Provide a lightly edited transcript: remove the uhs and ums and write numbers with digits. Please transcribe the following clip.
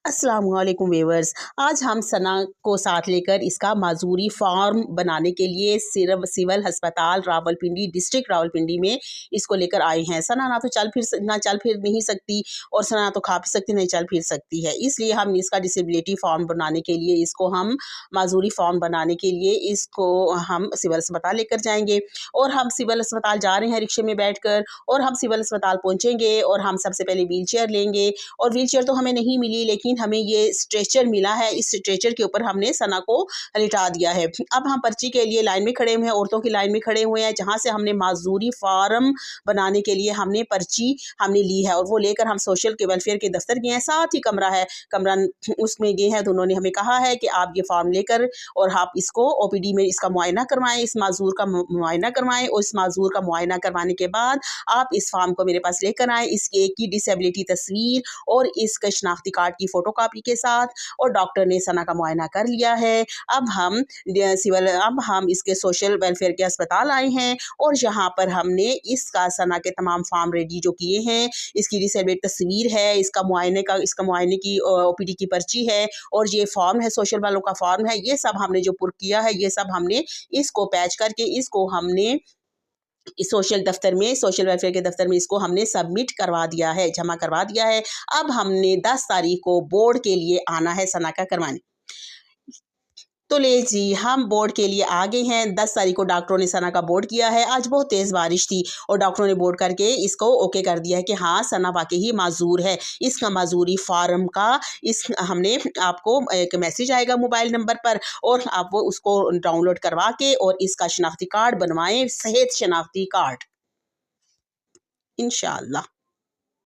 अस्सलामुअलैकुम व्यूअर्स। आज हम सना को साथ लेकर इसका माजूरी फॉर्म बनाने के लिए सिर्फ सिविल अस्पताल रावलपिंडी डिस्ट्रिक्ट रावलपिंडी में इसको लेकर आए हैं। सना ना तो चल फिर नहीं सकती और सना ना तो खा पी सकती नहीं चल फिर सकती है, इसलिए हम इसका डिसेबिलिटी फॉर्म बनाने के लिए इसको हम माजूरी फॉर्म बनाने के लिए इसको हम सिविल अस्पताल लेकर जाएंगे। और हम सिविल अस्पताल जा रहे हैं रिक्शे में बैठकर, और हम सिविल अस्पताल पहुंचेंगे और हम सबसे पहले व्हील चेयर लेंगे। और व्हील चेयर तो हमें नहीं मिली, लेकिन हमें ये स्ट्रेचर मिला है। इस स्ट्रेचर के ऊपर हमने सना को लिटा दिया है। अब हम पर्ची के लिए लाइन में खड़े हुए हैं, औरतों की लाइन में खड़े हुए हैं, जहाँ से हमने माजूरी फार्म बनाने के लिए हमने पर्ची हमने ली है। और वो लेकर हम सोशल के वेलफेयर के दफ्तर गए हैं, साथ ही कमरा उसमें गए हैं। तो उन्होंने हमें कहा है कि आप ये फॉर्म लेकर और आप इसको ओपीडी में इसका मुआयना करवाएं, इस माजूर का मुआयना करवाएं, और इस माजूर का मुआयना करवाने के बाद आप इस फॉर्म को मेरे पास लेकर आएँ, इसकी एक की डिसेबिलिटी तस्वीर और इसका शनाख्ती कार्ड की फोटो कॉपी के साथ। और डॉक्टर ने सना का मुआयना कर लिया है। अब हम इसके सोशल वेलफेयर के अस्पताल आए हैं, और यहाँ पर हमने इसका सना के तमाम फॉर्म रेडी जो किए हैं, इसकी डिसेबिलिटी तस्वीर है, इसका मुआयने की ओपीडी की पर्ची है, और ये फॉर्म है, सोशल वालों का फॉर्म है। ये सब हमने जो पुर किया है, ये सब हमने इसको पैच करके इसको हमने इस सोशल वेलफेयर के दफ्तर में इसको हमने सबमिट करवा दिया है, जमा करवा दिया है। अब हमने 10 तारीख को बोर्ड के लिए आना है सना का करवाने। तो ले जी, हम बोर्ड के लिए आ गए हैं। 10 तारीख को डॉक्टरों ने सना का बोर्ड किया है। आज बहुत तेज़ बारिश थी और डॉक्टरों ने बोर्ड करके इसको ओके कर दिया है कि हाँ, सना वाकई ही माजूर है। इसका माजूरी फार्म का हमने आपको एक मैसेज आएगा मोबाइल नंबर पर, और आप वो उसको डाउनलोड करवा के और इसका शनाख्ती कार्ड बनवाएं, सेहत शनाख्ती कार्ड, इंशाअल्लाह।